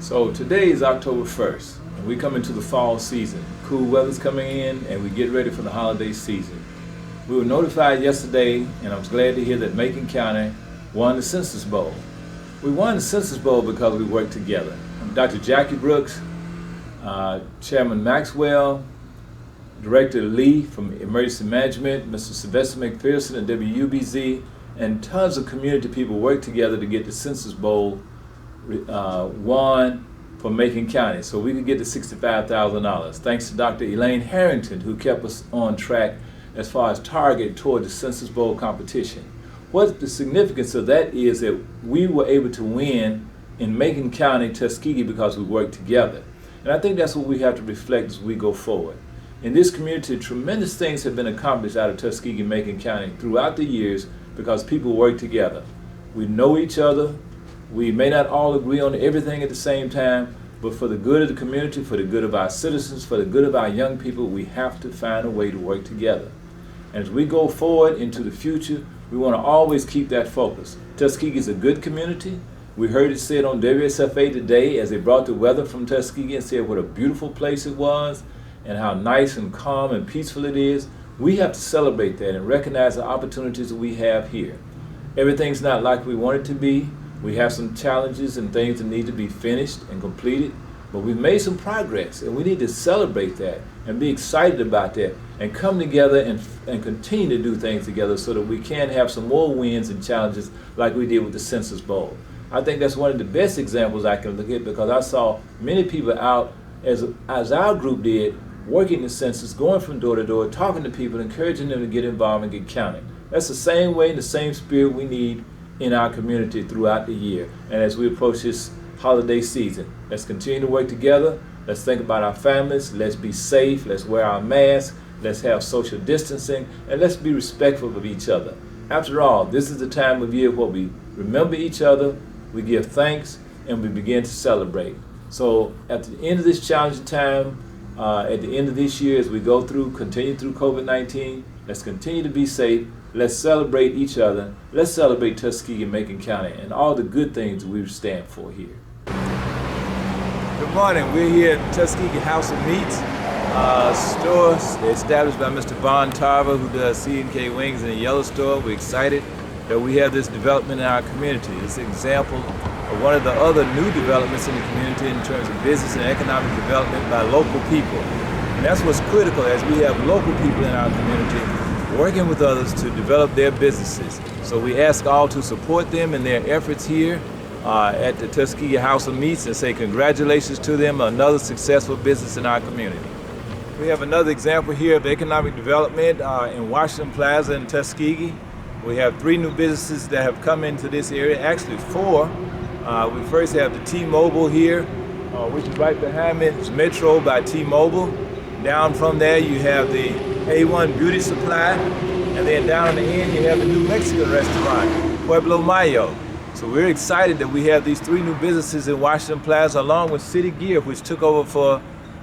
So today is October 1st, and we come into the fall season. Cool weather's coming in, and we get ready for the holiday season. We were notified yesterday, and I was glad to hear that Macon County won the Census Bowl. We won the Census Bowl because we worked together. Dr. Jackie Brooks, Chairman Maxwell, Director Lee from Emergency Management, Mr. Sylvester McPherson at WUBZ, and tons of community people worked together to get the Census Bowl won for Macon County, so we could get the $65,000. Thanks to Dr. Elaine Harrington, who kept us on track as far as target toward the Census Bowl competition. What the significance of that is that we were able to win in Macon County, Tuskegee, because we worked together. And I think that's what we have to reflect as we go forward. In this community, tremendous things have been accomplished out of Tuskegee, Macon County throughout the years because people work together. We know each other. We may not all agree on everything at the same time, but for the good of the community, for the good of our citizens, for the good of our young people, we have to find a way to work together. And as we go forward into the future, we want to always keep that focus. Tuskegee is a good community. We heard it said on WSFA today as they brought the weather from Tuskegee and said what a beautiful place it was and how nice and calm and peaceful it is. We have to celebrate that and recognize the opportunities that we have here. Everything's not like we want it to be. We have some challenges and things that need to be finished and completed, but we've made some progress, and we need to celebrate that and be excited about that and come together and continue to do things together so that we can have some more wins and challenges like we did with the Census Bowl. I think that's one of the best examples I can look at because I saw many people out, as our group did, working the census, going from door to door, talking to people, encouraging them to get involved and get counted. That's the same way and the same spirit we need in our community throughout the year. And as we approach this holiday season, let's continue to work together. Let's think about our families. Let's be safe. Let's wear our masks. Let's have social distancing. And let's be respectful of each other. After all, this is the time of year where we remember each other, we give thanks, and we begin to celebrate. So at the end of this challenging time, at the end of this year, as we continue through COVID-19, let's continue to be safe. Let's celebrate each other. Let's celebrate Tuskegee and Macon County and all the good things we stand for here. Good morning. We're here at Tuskegee House of Meats, store established by Mr. Von Tarver, who does C&K Wings in the Yellow Store. We're excited that we have this development in our community. It's an example of one of the other new developments in the community in terms of business and economic development by local people. And that's what's critical as we have local people in our community working with others to develop their businesses. So we ask all to support them in their efforts here at the Tuskegee House of Meats and say congratulations to them on another successful business in our community. We have another example here of economic development in Washington Plaza in Tuskegee. We have 3 new businesses that have come into this area, actually 4. We first have the T-Mobile here, which is right behind me. It's Metro by T-Mobile. Down from there you have the A1 Beauty Supply, and then down on the end you have the new Mexican restaurant, Pueblo Mayo. So we're excited that we have these 3 new businesses in Washington Plaza along with City Gear, which took over for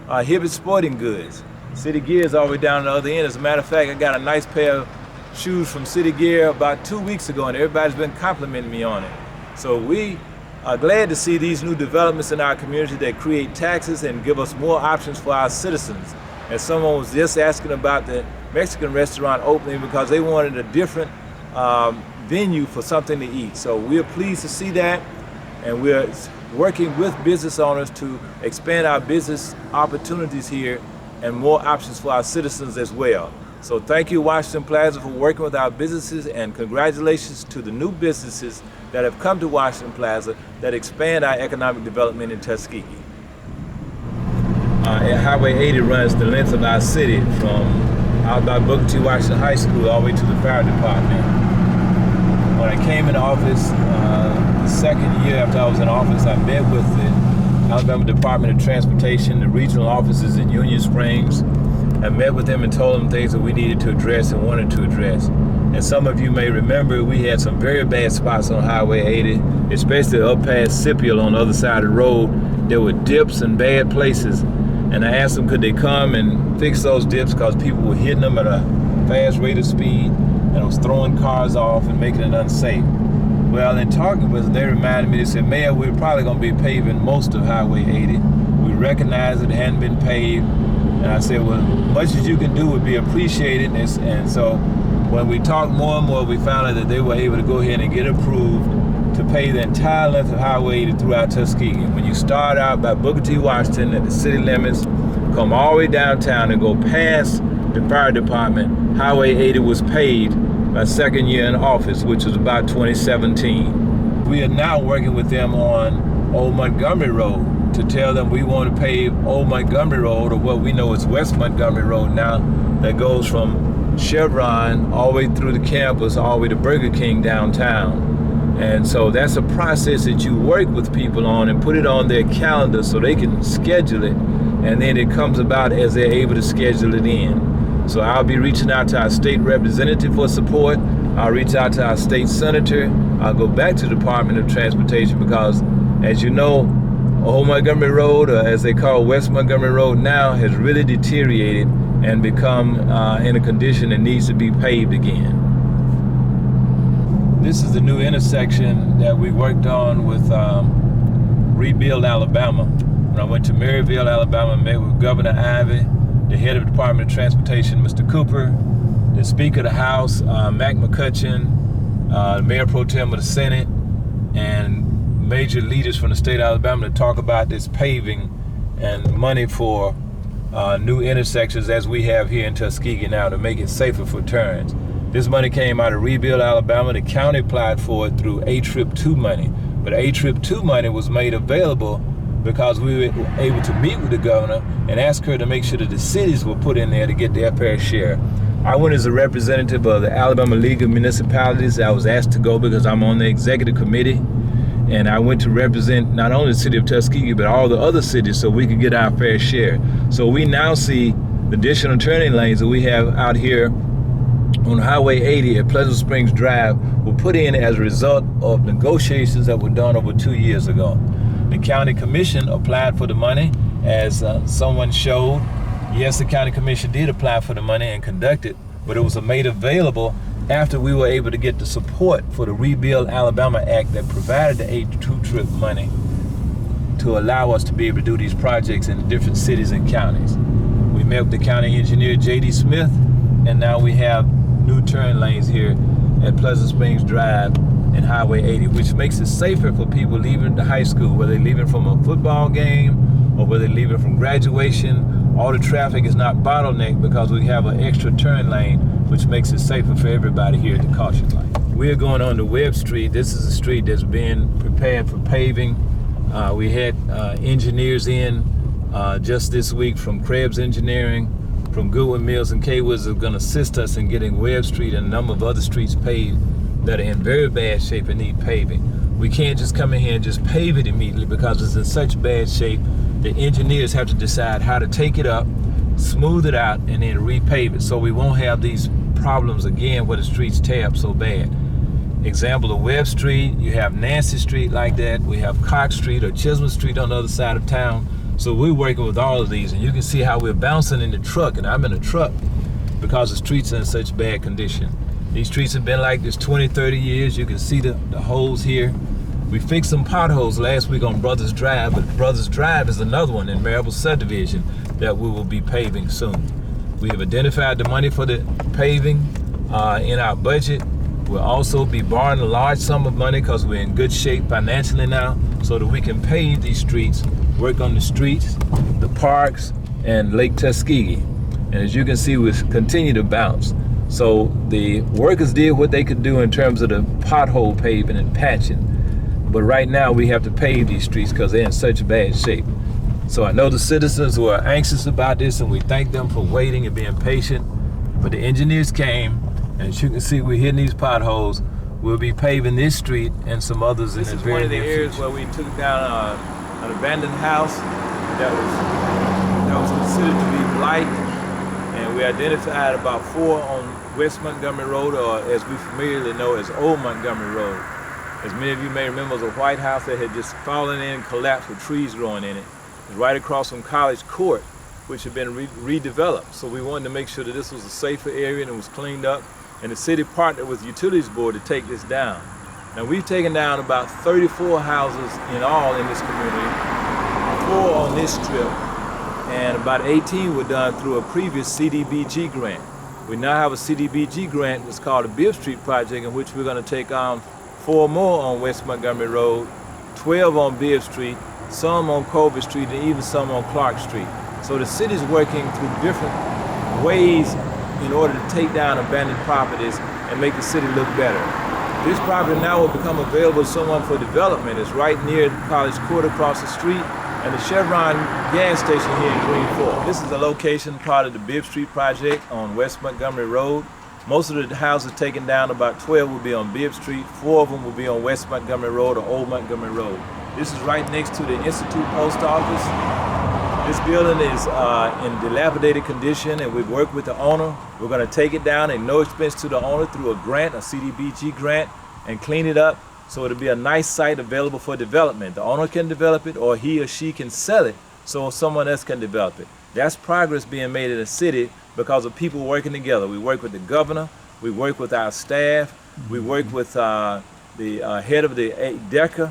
Hibbett Sporting Goods. City Gear is all the way down on the other end. As a matter of fact, I got a nice pair of shoes from City Gear about 2 weeks ago, and everybody's been complimenting me on it. So we are glad to see these new developments in our community that create taxes and give us more options for our citizens. As someone was just asking about the Mexican restaurant opening because they wanted a different venue for something to eat. So we're pleased to see that, and we're working with business owners to expand our business opportunities here and more options for our citizens as well. So thank you, Washington Plaza, for working with our businesses, and congratulations to the new businesses that have come to Washington Plaza that expand our economic development in Tuskegee. Highway 80 runs the length of our city from out by Booker T. Washington High School all the way to the fire department. When I came in office, the second year after I was in office, I met with the Alabama Department of Transportation, the regional offices in Union Springs. I met with them and told them things that we needed to address and wanted to address. And some of you may remember we had some very bad spots on Highway 80, especially up past Scipio on the other side of the road. There were dips and bad places. And I asked them could they come and fix those dips because people were hitting them at a fast rate of speed and it was throwing cars off and making it unsafe. Well, in talking with them, they reminded me, they said, Mayor, we're probably going to be paving most of Highway 80. We recognize it hadn't been paved. And I said, well, much as you can do would be appreciated. And so when we talked more and more, we found out that they were able to go ahead and get approved to pave the entire length of Highway 80 throughout Tuskegee. When you start out by Booker T. Washington at the city limits, come all the way downtown and go past the fire department, Highway 80 was paved my second year in office, which was about 2017. We are now working with them on Old Montgomery Road to tell them we want to pave Old Montgomery Road, or what we know as West Montgomery Road now, that goes from Chevron all the way through the campus, all the way to Burger King downtown. And so that's a process that you work with people on and put it on their calendar so they can schedule it, and then it comes about as they're able to schedule it in. So I'll be reaching out to our state representative for support. I'll reach out to our state senator. I'll go back to the Department of Transportation because, as you know, Old Montgomery Road, or as they call West Montgomery Road now, has really deteriorated and become in a condition that needs to be paved again. This is the new intersection that we worked on with Rebuild Alabama. When I went to Maryville, Alabama, met with Governor Ivey, the head of the Department of Transportation, Mr. Cooper, the Speaker of the House, Mac McCutcheon, the Mayor Pro Tem of the Senate, and major leaders from the state of Alabama to talk about this paving and money for new intersections as we have here in Tuskegee now to make it safer for turns. This money came out of Rebuild, Alabama. The county applied for it through A-Trip 2 money, but A-Trip 2 money was made available because we were able to meet with the governor and ask her to make sure that the cities were put in there to get their fair share. I went as a representative of the Alabama League of Municipalities. I was asked to go because I'm on the executive committee, and I went to represent not only the city of Tuskegee, but all the other cities so we could get our fair share. So we now see the additional turning lanes that we have out here on Highway 80 at Pleasant Springs Drive were put in as a result of negotiations that were done over 2 years ago. The county commission applied for the money, as someone showed. Yes, the county commission did apply for the money and conduct it, but it was made available after we were able to get the support for the Rebuild Alabama Act that provided the A-Trip money to allow us to be able to do these projects in different cities and counties. We met with the county engineer, J.D. Smith, and now we have new turn lanes here at Pleasant Springs Drive and Highway 80, which makes it safer for people leaving the high school, whether they're leaving from a football game or whether they're leaving from graduation. All the traffic is not bottlenecked because we have an extra turn lane, which makes it safer for everybody here at the caution light. We're going on to Webb Street. This is a street that's been prepared for paving. We had engineers in just this week from Krebs Engineering, from Goodwin Mills and K-Woods are going to assist us in getting Webb Street and a number of other streets paved that are in very bad shape and need paving. We can't just come in here and just pave it immediately because it's in such bad shape. The engineers have to decide how to take it up, smooth it out, and then repave it so we won't have these problems again where the streets tear up so bad. Example of Webb Street, you have Nancy Street like that, we have Cox Street or Chisholm Street on the other side of town. So we're working with all of these, and you can see how we're bouncing in the truck, and I'm in a truck because the streets are in such bad condition. These streets have been like this 20, 30 years. You can see the holes here. We fixed some potholes last week on Brothers Drive, but Brothers Drive is another one in Marable Subdivision that we will be paving soon. We have identified the money for the paving in our budget. We'll also be borrowing a large sum of money because we're in good shape financially now so that we can pave these streets, work on the streets, the parks, and Lake Tuskegee. And as you can see, we continue to bounce. So the workers did what they could do in terms of the pothole paving and patching. But right now we have to pave these streets because they're in such bad shape. So I know the citizens were anxious about this, and we thank them for waiting and being patient. But the engineers came, and as you can see, we're hitting these potholes. We'll be paving this street and some others in the very near future. This is one of the areas where we took down an abandoned house that was considered to be blight, and we identified about 4 on West Montgomery Road, or as we familiarly know as Old Montgomery Road. As many of you may remember, it was a white house that had just fallen in and collapsed with trees growing in it. It was right across from College Court, which had been redeveloped. So we wanted to make sure that this was a safer area and it was cleaned up. And the city partnered with the Utilities Board to take this down. Now we've taken down about 34 houses in all in this community, 4 on this strip, and about 18 were done through a previous CDBG grant. We now have a CDBG grant that's called the Bibb Street Project, in which we're going to take on 4 more on West Montgomery Road, 12 on Bibb Street, some on Colby Street, and even some on Clark Street. So the city's working through different ways in order to take down abandoned properties and make the city look better. This property now will become available to someone for development. It's right near College Court across the street and the Chevron gas station here in Green Fork. This is a location part of the Bibb Street Project on West Montgomery Road. Most of the houses taken down, about 12 will be on Bibb Street, 4 of them will be on West Montgomery Road or Old Montgomery Road. This is right next to the Institute Post Office. This building is in dilapidated condition, and we've worked with the owner. We're going to take it down at no expense to the owner through a grant, a CDBG grant, and clean it up so it'll be a nice site available for development. The owner can develop it, or he or she can sell it so someone else can develop it. That's progress being made in the city because of people working together. We work with the governor, we work with our staff, we work with the head of the DECA,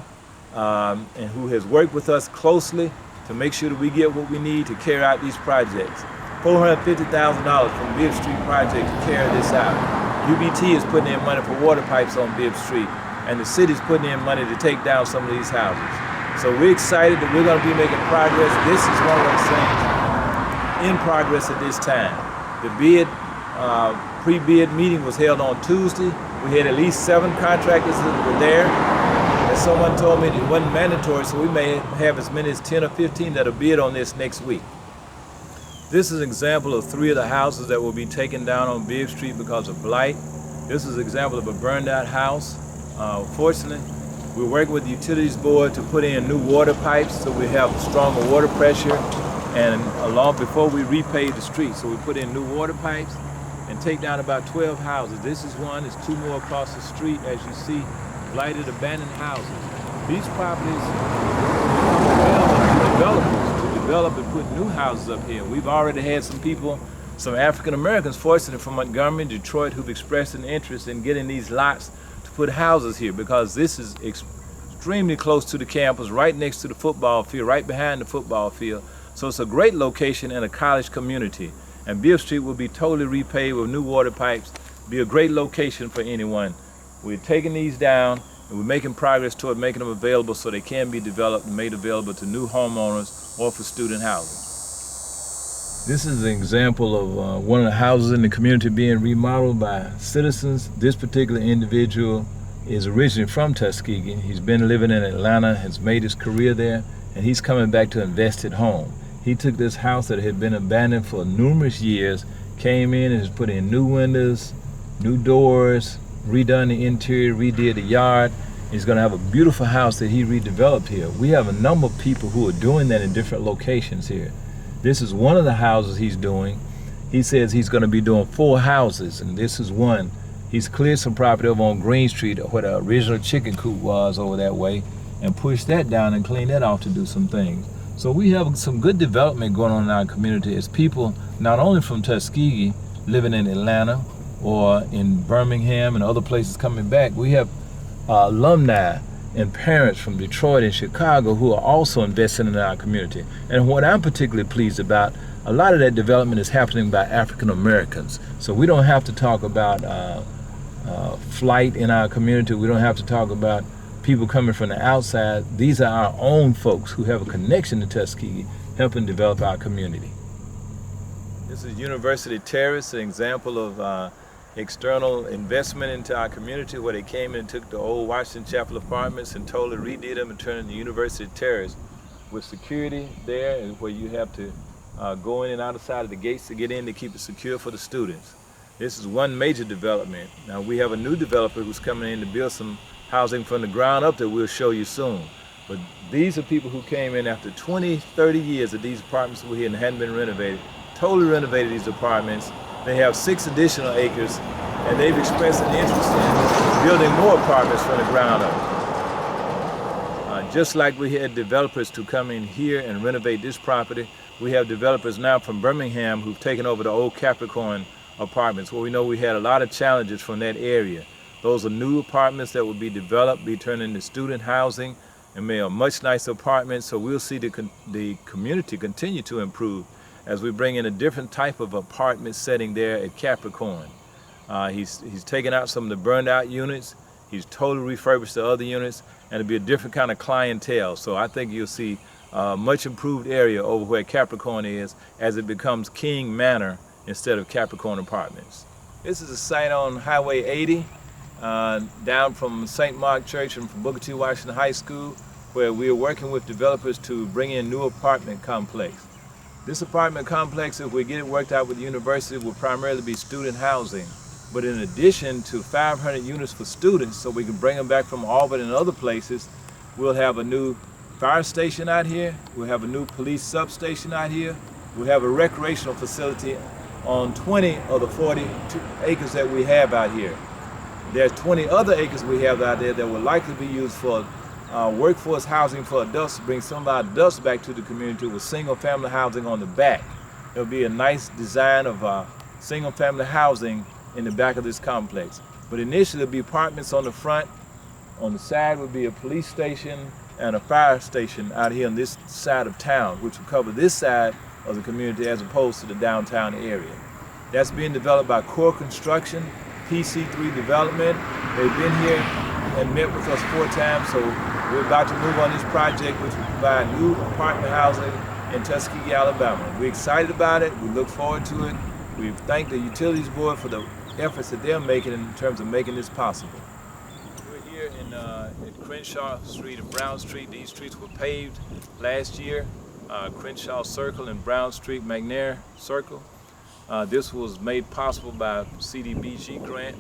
and who has worked with us closely to make sure that we get what we need to carry out these projects. $450,000 from Bibb Street Project to carry this out. UBT is putting in money for water pipes on Bibb Street, and the city's putting in money to take down some of these houses. So we're excited that we're going to be making progress. This is one of those things in progress at this time. The pre-bid meeting was held on Tuesday. We had at least 7 contractors that were there. And someone told me it wasn't mandatory, so we may have as many as 10 or 15 that'll bid on this next week. This is an example of 3 of the houses that will be taken down on Bibb Street because of blight. This is an example of a burned out house. Fortunately, we're working with the Utilities Board to put in new water pipes so we have stronger water pressure, and along before we repave the street. So we put in new water pipes and take down about 12 houses. This is one, there's 2 more across the street, as you see, blighted, abandoned houses. These properties are developers to develop and put new houses up here. We've already had some people, some African Americans, fortunately from Montgomery, Detroit, who've expressed an interest in getting these lots to put houses here because this is extremely close to the campus, right next to the football field, right behind the football field. So it's a great location in a college community. And Bibb Street will be totally repaved with new water pipes, be a great location for anyone. We're taking these down and we're making progress toward making them available so they can be developed and made available to new homeowners or for student housing. This is an example of one of the houses in the community being remodeled by citizens. This particular individual is originally from Tuskegee. He's been living in Atlanta, has made his career there, and he's coming back to invest at home. He took this house that had been abandoned for numerous years, came in and has put in new windows, new doors, redone the interior, redid the yard. He's going to have a beautiful house that he redeveloped here. We have a number of people who are doing that in different locations here. This is one of the houses he's doing. He says he's going to be doing 4 houses, and this is one. He's cleared some property over on Green Street where the original chicken coop was over that way and pushed that down and cleaned that off to do some things. So we have some good development going on in our community as people not only from Tuskegee living in Atlanta or in Birmingham and other places coming back. We have alumni and parents from Detroit and Chicago who are also investing in our community. And what I'm particularly pleased about, a lot of that development is happening by African Americans. So we don't have to talk about flight in our community. We don't have to talk about people coming from the outside. These are our own folks who have a connection to Tuskegee, helping develop our community. This is University Terrace, an example of external investment into our community where they came and took the old Washington Chapel apartments and totally redid them and turned them into University Terrace with security there and where you have to go in and out of side of the gates to get in to keep it secure for the students. This is one major development. Now we have a new developer who's coming in to build some housing from the ground up that we'll show you soon. But these are people who came in after 20, 30 years of these apartments were here and hadn't been renovated, totally renovated these apartments. They have 6 additional acres, and they've expressed an interest in building more apartments from the ground up. Just like we had developers to come in here and renovate this property, we have developers now from Birmingham who've taken over the old Capricorn apartments, where we know we had a lot of challenges from that area. Those are new apartments that will be developed, be turned into student housing, and made a much nicer apartment. So we'll see the community continue to improve as we bring in a different type of apartment setting there at Capricorn. He's taken out some of the burned out units. He's totally refurbished the other units, and it'll be a different kind of clientele. So I think you'll see a much improved area over where Capricorn is as it becomes King Manor instead of Capricorn Apartments. This is a site on Highway 80, down from St. Mark Church and from Booker T. Washington High School, where we are working with developers to bring in new apartment complex. This apartment complex, if we get it worked out with the university, will primarily be student housing. But in addition to 500 units for students, so we can bring them back from Auburn and other places, we'll have a new fire station out here, we'll have a new police substation out here, we'll have a recreational facility on 20 of the 42 acres that we have out here. There's 20 other acres we have out there that will likely be used for workforce housing for adults, to bring some of our adults back to the community with single family housing on the back. There'll be a nice design of single family housing in the back of this complex. But initially there'll be apartments on the front. On the side would be a police station and a fire station out here on this side of town, which will cover this side of the community as opposed to the downtown area. That's being developed by Core Construction, PC3 Development. They've been here and met with us 4 times, so we're about to move on this project, which will provide new apartment housing in Tuskegee, Alabama. We're excited about it. We look forward to it. We thank the Utilities Board for the efforts that they're making in terms of making this possible. We're here at Crenshaw Street and Brown Street. These streets were paved last year. Crenshaw Circle and Brown Street, McNair Circle. This was made possible by a CDBG grant.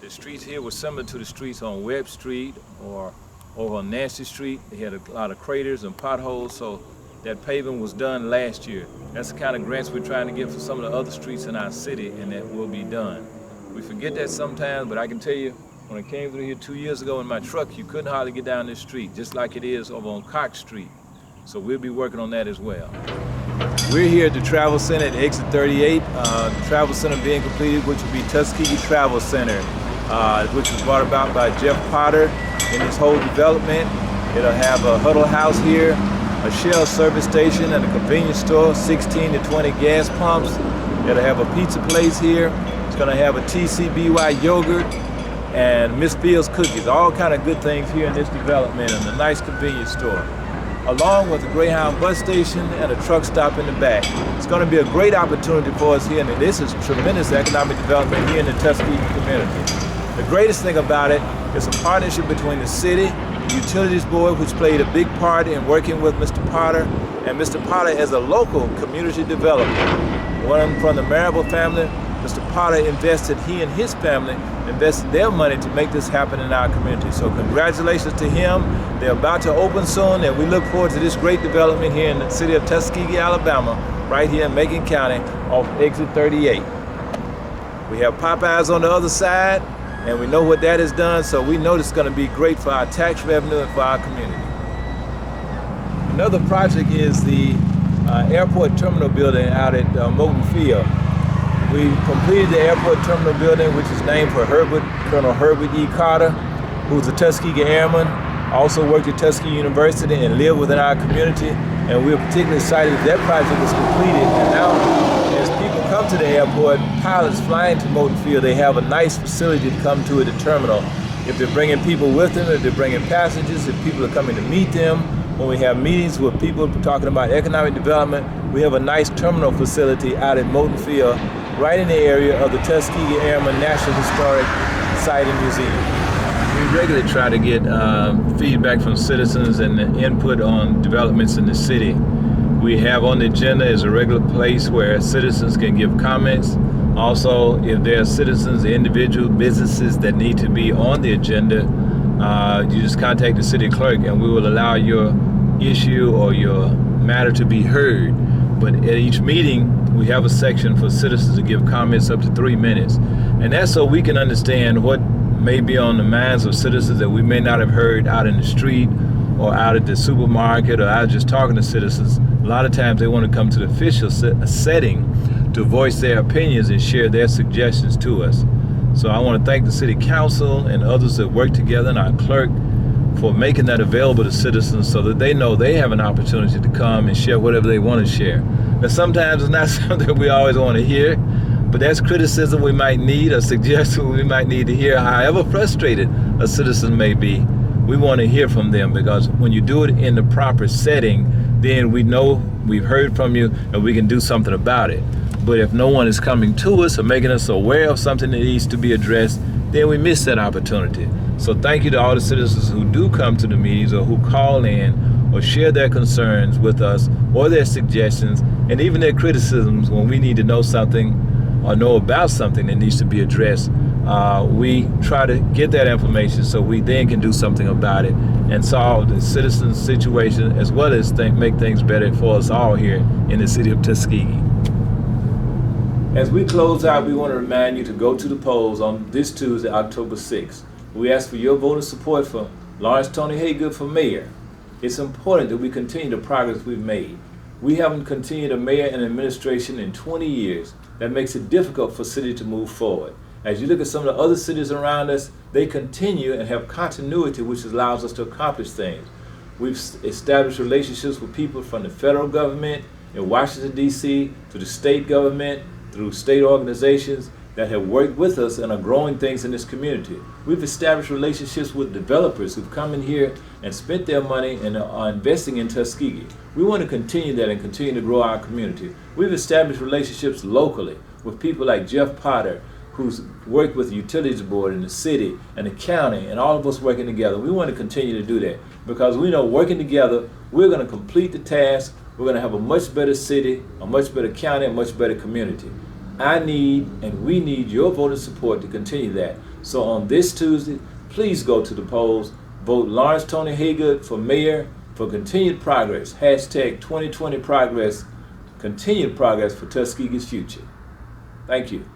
The streets here were similar to the streets on Webb Street or over on Nancy Street. They had a lot of craters and potholes, so that paving was done last year. That's the kind of grants we're trying to get for some of the other streets in our city, and that will be done. We forget that sometimes, but I can tell you, when I came through here 2 years ago in my truck, you couldn't hardly get down this street, just like it is over on Cox Street. So we'll be working on that as well. We're here at the Travel Center at exit 38. The Travel Center being completed, which will be Tuskegee Travel Center, which was brought about by Jeff Potter in his whole development. It'll have a huddle house here, a Shell service station and a convenience store, 16 to 20 gas pumps. It'll have a pizza place here. It's gonna have a TCBY yogurt and Miss Fields cookies, all kind of good things here in this development, and a nice convenience store, along with a Greyhound bus station and a truck stop in the back. It's gonna be a great opportunity for us here, and this is tremendous economic development here in the Tuskegee community. The greatest thing about it is a partnership between the city, the Utilities Board, which played a big part in working with Mr. Potter, and Mr. Potter as a local community developer. One from the Marable family, Mr. Potter he and his family invested their money to make this happen in our community. So congratulations to him. They're about to open soon, and we look forward to this great development here in the city of Tuskegee, Alabama, right here in Macon County off exit 38. We have Popeyes on the other side, and we know what that has done, so we know it's going to be great for our tax revenue and for our community. Another project is the airport terminal building out at Moulton Field. We completed the airport terminal building, which is named for Colonel Herbert E. Carter, who's a Tuskegee Airman, also worked at Tuskegee University and lived within our community, and we're particularly excited that project was completed. And now, as people come to the airport, pilots flying to Moulton Field, they have a nice facility to come to at the terminal. If they're bringing people with them, if they're bringing passengers, if people are coming to meet them, when we have meetings with people talking about economic development, we have a nice terminal facility out at Moulton Field, right in the area of the Tuskegee Airmen National Historic Site and Museum. We regularly try to get feedback from citizens and input on developments in the city. We have on the agenda is a regular place where citizens can give comments. Also, if there are citizens, individual businesses that need to be on the agenda, you just contact the city clerk and we will allow your issue or your matter to be heard. But at each meeting, we have a section for citizens to give comments up to 3 minutes. And that's so we can understand what may be on the minds of citizens that we may not have heard out in the street or out at the supermarket or out just talking to citizens. A lot of times they want to come to the official setting to voice their opinions and share their suggestions to us. So I want to thank the City Council and others that work together, and our clerk, for making that available to citizens so that they know they have an opportunity to come and share whatever they want to share. Now, sometimes it's not something we always want to hear, but that's criticism we might need, a suggestion we might need to hear. However frustrated a citizen may be, we want to hear from them, because when you do it in the proper setting, then we know we've heard from you and we can do something about it. But if no one is coming to us or making us aware of something that needs to be addressed, then we miss that opportunity. So thank you to all the citizens who do come to the meetings or who call in or share their concerns with us or their suggestions and even their criticisms when we need to know something or know about something that needs to be addressed. We try to get that information so we then can do something about it and solve the citizens' situation, as well as make things better for us all here in the city of Tuskegee. As we close out, we want to remind you to go to the polls on this Tuesday, October 6th. We ask for your vote of support for Lawrence Tony Haygood for mayor. It's important that we continue the progress we've made. We haven't continued a mayor and administration in 20 years. That makes it difficult for city to move forward. As you look at some of the other cities around us, they continue and have continuity, which allows us to accomplish things. We've established relationships with people from the federal government in Washington, D.C., to the state government, through state organizations that have worked with us and are growing things in this community. We've established relationships with developers who've come in here and spent their money and are investing in Tuskegee. We want to continue that and continue to grow our community. We've established relationships locally with people like Jeff Potter, who's worked with the utilities board in the city and the county, and all of us working together. We want to continue to do that because we know working together, we're going to complete the task. We're going to have a much better city, a much better county, a much better community. I need and we need your voter support to continue that. So on this Tuesday, please go to the polls, vote Lawrence Tony Haygood for mayor for continued progress. Hashtag 2020 progress, continued progress for Tuskegee's future. Thank you.